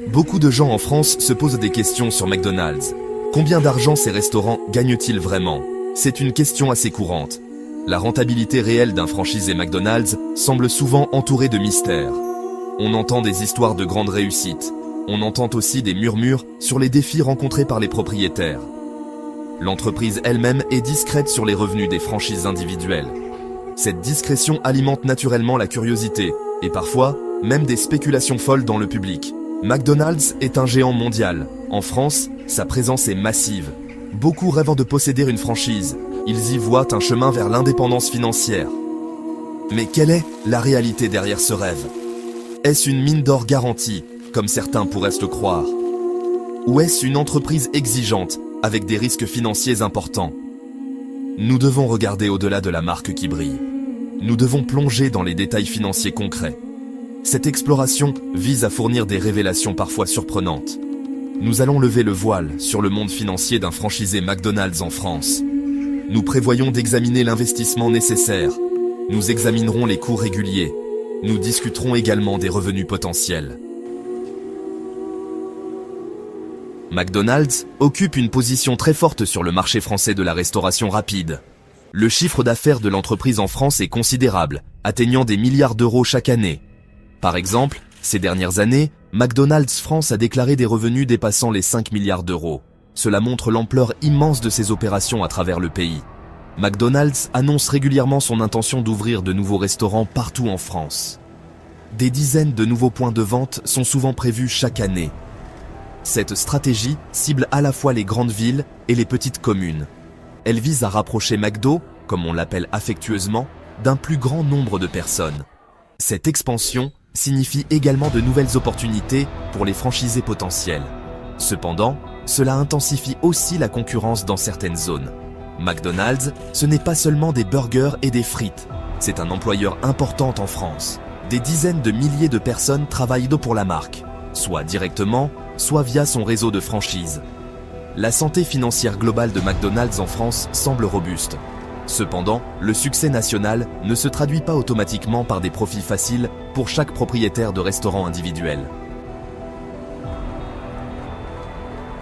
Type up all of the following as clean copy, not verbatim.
Beaucoup de gens en France se posent des questions sur McDonald's. Combien d'argent ces restaurants gagnent-ils vraiment? C'est une question assez courante. La rentabilité réelle d'un franchisé McDonald's semble souvent entourée de mystères. On entend des histoires de grandes réussites. On entend aussi des murmures sur les défis rencontrés par les propriétaires. L'entreprise elle-même est discrète sur les revenus des franchises individuelles. Cette discrétion alimente naturellement la curiosité et parfois même des spéculations folles dans le public. McDonald's est un géant mondial. En France, sa présence est massive. Beaucoup rêvant de posséder une franchise. Ils y voient un chemin vers l'indépendance financière. Mais quelle est la réalité derrière ce rêve? Est-ce une mine d'or garantie, comme certains pourraient le croire? Ou est-ce une entreprise exigeante, avec des risques financiers importants? Nous devons regarder au-delà de la marque qui brille. Nous devons plonger dans les détails financiers concrets. Cette exploration vise à fournir des révélations parfois surprenantes. Nous allons lever le voile sur le monde financier d'un franchisé McDonald's en France. Nous prévoyons d'examiner l'investissement nécessaire. Nous examinerons les coûts réguliers. Nous discuterons également des revenus potentiels. McDonald's occupe une position très forte sur le marché français de la restauration rapide. Le chiffre d'affaires de l'entreprise en France est considérable, atteignant des milliards d'euros chaque année. Par exemple, ces dernières années, McDonald's France a déclaré des revenus dépassant les 5 milliards d'euros. Cela montre l'ampleur immense de ses opérations à travers le pays. McDonald's annonce régulièrement son intention d'ouvrir de nouveaux restaurants partout en France. Des dizaines de nouveaux points de vente sont souvent prévus chaque année. Cette stratégie cible à la fois les grandes villes et les petites communes. Elle vise à rapprocher McDo, comme on l'appelle affectueusement, d'un plus grand nombre de personnes. Cette expansion signifie également de nouvelles opportunités pour les franchisés potentiels. Cependant, cela intensifie aussi la concurrence dans certaines zones. McDonald's, ce n'est pas seulement des burgers et des frites, c'est un employeur important en France. Des dizaines de milliers de personnes travaillent pour la marque, soit directement, soit via son réseau de franchises. La santé financière globale de McDonald's en France semble robuste. Cependant, le succès national ne se traduit pas automatiquement par des profits faciles pour chaque propriétaire de restaurant individuel.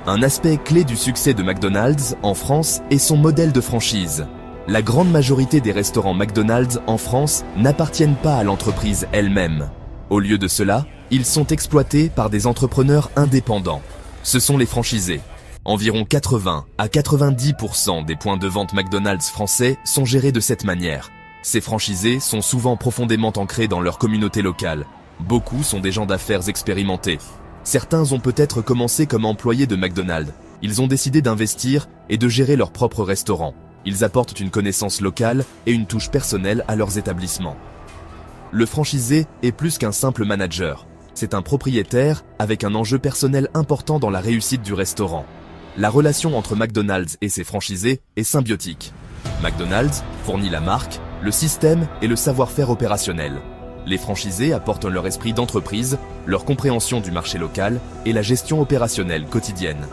Un aspect clé du succès de McDonald's en France est son modèle de franchise. La grande majorité des restaurants McDonald's en France n'appartiennent pas à l'entreprise elle-même. Au lieu de cela, ils sont exploités par des entrepreneurs indépendants. Ce sont les franchisés. Environ 80 à 90% des points de vente McDonald's français sont gérés de cette manière. Ces franchisés sont souvent profondément ancrés dans leur communauté locale. Beaucoup sont des gens d'affaires expérimentés. Certains ont peut-être commencé comme employés de McDonald's. Ils ont décidé d'investir et de gérer leur propre restaurant. Ils apportent une connaissance locale et une touche personnelle à leurs établissements. Le franchisé est plus qu'un simple manager. C'est un propriétaire avec un enjeu personnel important dans la réussite du restaurant. La relation entre McDonald's et ses franchisés est symbiotique. McDonald's fournit la marque, le système et le savoir-faire opérationnel. Les franchisés apportent leur esprit d'entreprise, leur compréhension du marché local et la gestion opérationnelle quotidienne.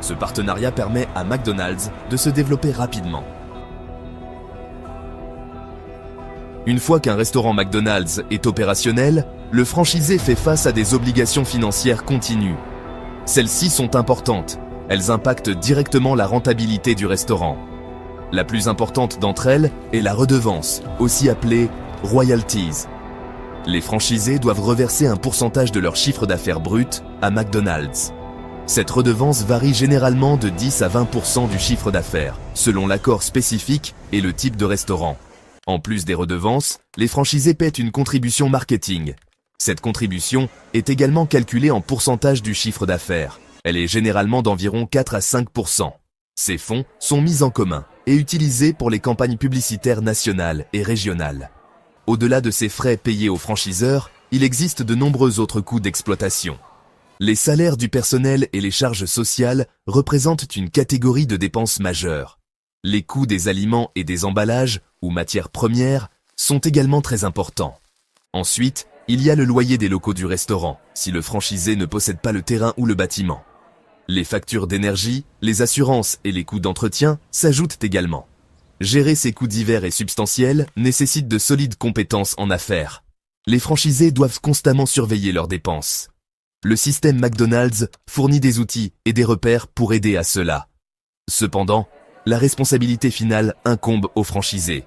Ce partenariat permet à McDonald's de se développer rapidement. Une fois qu'un restaurant McDonald's est opérationnel, le franchisé fait face à des obligations financières continues. Celles-ci sont importantes. Elles impactent directement la rentabilité du restaurant. La plus importante d'entre elles est la redevance, aussi appelée royalties. Les franchisés doivent reverser un pourcentage de leur chiffre d'affaires brut à McDonald's. Cette redevance varie généralement de 10 à 20% du chiffre d'affaires, selon l'accord spécifique et le type de restaurant. En plus des redevances, les franchisés paient une contribution marketing. Cette contribution est également calculée en pourcentage du chiffre d'affaires. Elle est généralement d'environ 4 à 5%. Ces fonds sont mis en commun et utilisés pour les campagnes publicitaires nationales et régionales. Au-delà de ces frais payés aux franchiseurs, il existe de nombreux autres coûts d'exploitation. Les salaires du personnel et les charges sociales représentent une catégorie de dépenses majeures. Les coûts des aliments et des emballages, ou matières premières, sont également très importants. Ensuite, il y a le loyer des locaux du restaurant, si le franchisé ne possède pas le terrain ou le bâtiment. Les factures d'énergie, les assurances et les coûts d'entretien s'ajoutent également. Gérer ces coûts divers et substantiels nécessite de solides compétences en affaires. Les franchisés doivent constamment surveiller leurs dépenses. Le système McDonald's fournit des outils et des repères pour aider à cela. Cependant, la responsabilité finale incombe aux franchisés.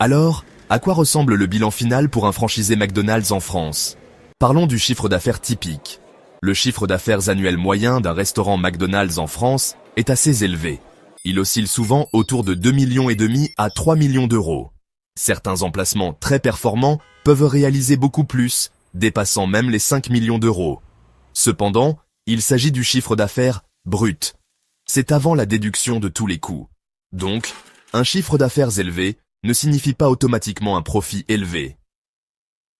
Alors, à quoi ressemble le bilan final pour un franchisé McDonald's en France? Parlons du chiffre d'affaires typique. Le chiffre d'affaires annuel moyen d'un restaurant McDonald's en France est assez élevé. Il oscille souvent autour de 2,5 millions à 3 millions d'euros. Certains emplacements très performants peuvent réaliser beaucoup plus, dépassant même les 5 millions d'euros. Cependant, il s'agit du chiffre d'affaires brut. C'est avant la déduction de tous les coûts. Donc, un chiffre d'affaires élevé ne signifie pas automatiquement un profit élevé.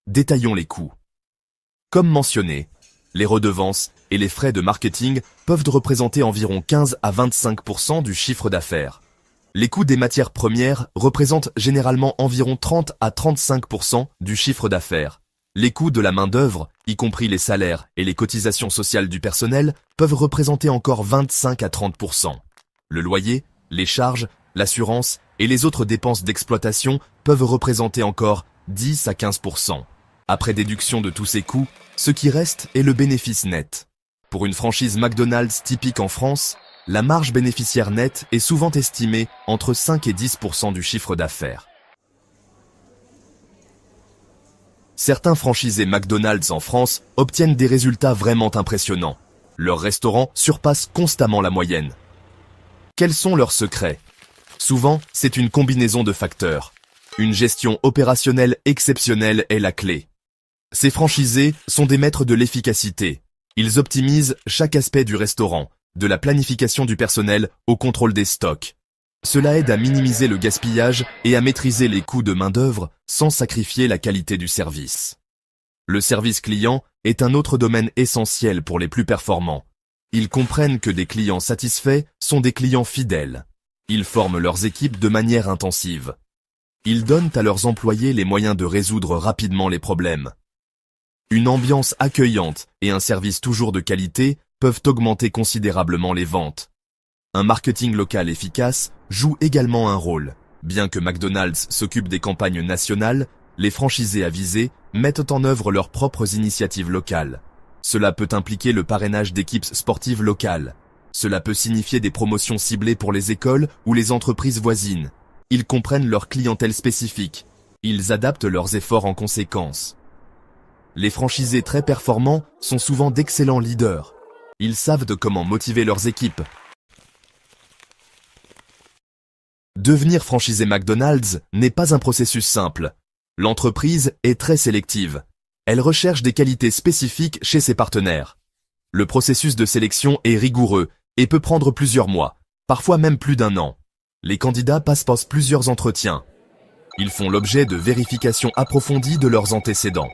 Détaillons les coûts. Comme mentionné, les redevances et les frais de marketing peuvent représenter environ 15 à 25% du chiffre d'affaires. Les coûts des matières premières représentent généralement environ 30 à 35% du chiffre d'affaires. Les coûts de la main-d'œuvre, y compris les salaires et les cotisations sociales du personnel, peuvent représenter encore 25 à 30%. Le loyer, les charges, l'assurance et les autres dépenses d'exploitation peuvent représenter encore 10 à 15%. Après déduction de tous ces coûts, ce qui reste est le bénéfice net. Pour une franchise McDonald's typique en France, la marge bénéficiaire nette est souvent estimée entre 5 et 10% du chiffre d'affaires. Certains franchisés McDonald's en France obtiennent des résultats vraiment impressionnants. Leurs restaurants surpassent constamment la moyenne. Quels sont leurs secrets? Souvent, c'est une combinaison de facteurs. Une gestion opérationnelle exceptionnelle est la clé. Ces franchisés sont des maîtres de l'efficacité. Ils optimisent chaque aspect du restaurant, de la planification du personnel au contrôle des stocks. Cela aide à minimiser le gaspillage et à maîtriser les coûts de main-d'œuvre sans sacrifier la qualité du service. Le service client est un autre domaine essentiel pour les plus performants. Ils comprennent que des clients satisfaits sont des clients fidèles. Ils forment leurs équipes de manière intensive. Ils donnent à leurs employés les moyens de résoudre rapidement les problèmes. Une ambiance accueillante et un service toujours de qualité peuvent augmenter considérablement les ventes. Un marketing local efficace joue également un rôle. Bien que McDonald's s'occupe des campagnes nationales, les franchisés avisés mettent en œuvre leurs propres initiatives locales. Cela peut impliquer le parrainage d'équipes sportives locales. Cela peut signifier des promotions ciblées pour les écoles ou les entreprises voisines. Ils comprennent leur clientèle spécifique. Ils adaptent leurs efforts en conséquence. Les franchisés très performants sont souvent d'excellents leaders. Ils savent de comment motiver leurs équipes. Devenir franchisé McDonald's n'est pas un processus simple. L'entreprise est très sélective. Elle recherche des qualités spécifiques chez ses partenaires. Le processus de sélection est rigoureux et peut prendre plusieurs mois, parfois même plus d'1 an. Les candidats passent par plusieurs entretiens. Ils font l'objet de vérifications approfondies de leurs antécédents.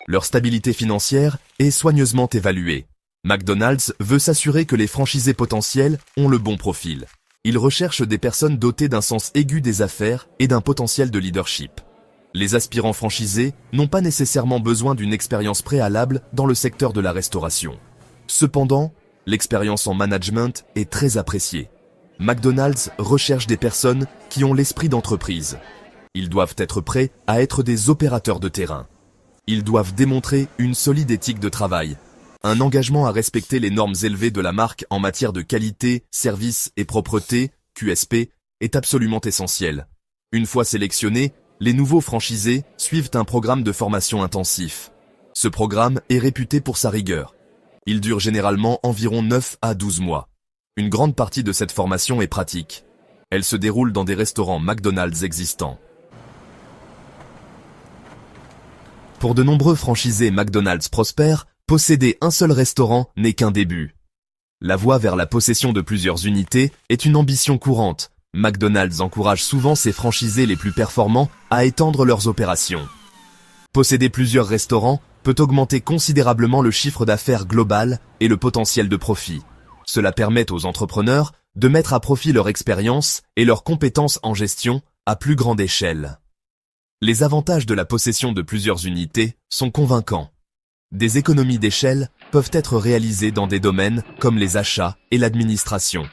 Leur stabilité financière est soigneusement évaluée. McDonald's veut s'assurer que les franchisés potentiels ont le bon profil. Ils recherchent des personnes dotées d'un sens aigu des affaires et d'un potentiel de leadership. Les aspirants franchisés n'ont pas nécessairement besoin d'une expérience préalable dans le secteur de la restauration. Cependant, l'expérience en management est très appréciée. McDonald's recherche des personnes qui ont l'esprit d'entreprise. Ils doivent être prêts à être des opérateurs de terrain. Ils doivent démontrer une solide éthique de travail, un engagement à respecter les normes élevées de la marque en matière de qualité, service et propreté, QSP, est absolument essentiel. Une fois sélectionnés, les nouveaux franchisés suivent un programme de formation intensif. Ce programme est réputé pour sa rigueur. Il dure généralement environ 9 à 12 mois. Une grande partie de cette formation est pratique. Elle se déroule dans des restaurants McDonald's existants. Pour de nombreux franchisés McDonald's prospères, posséder un seul restaurant n'est qu'un début. La voie vers la possession de plusieurs unités est une ambition courante. McDonald's encourage souvent ses franchisés les plus performants à étendre leurs opérations. Posséder plusieurs restaurants peut augmenter considérablement le chiffre d'affaires global et le potentiel de profit. Cela permet aux entrepreneurs de mettre à profit leur expérience et leurs compétences en gestion à plus grande échelle. Les avantages de la possession de plusieurs unités sont convaincants. Des économies d'échelle peuvent être réalisées dans des domaines comme les achats et l'administration.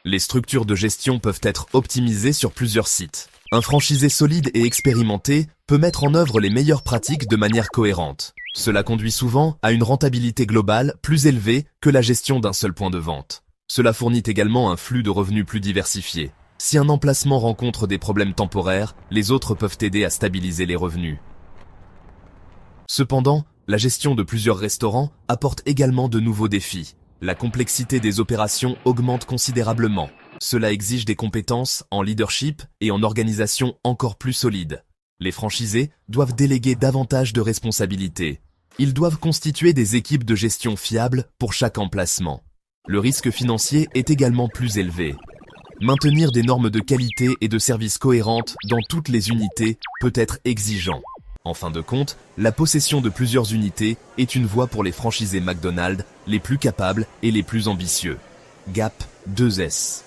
Les structures de gestion peuvent être optimisées sur plusieurs sites. Un franchisé solide et expérimenté peut mettre en œuvre les meilleures pratiques de manière cohérente. Cela conduit souvent à une rentabilité globale plus élevée que la gestion d'un seul point de vente. Cela fournit également un flux de revenus plus diversifié. Si un emplacement rencontre des problèmes temporaires, les autres peuvent aider à stabiliser les revenus. Cependant, la gestion de plusieurs restaurants apporte également de nouveaux défis. La complexité des opérations augmente considérablement. Cela exige des compétences en leadership et en organisation encore plus solides. Les franchisés doivent déléguer davantage de responsabilités. Ils doivent constituer des équipes de gestion fiables pour chaque emplacement. Le risque financier est également plus élevé. Maintenir des normes de qualité et de service cohérentes dans toutes les unités peut être exigeant. En fin de compte, la possession de plusieurs unités est une voie pour les franchisés McDonald's les plus capables et les plus ambitieux. GAP 2S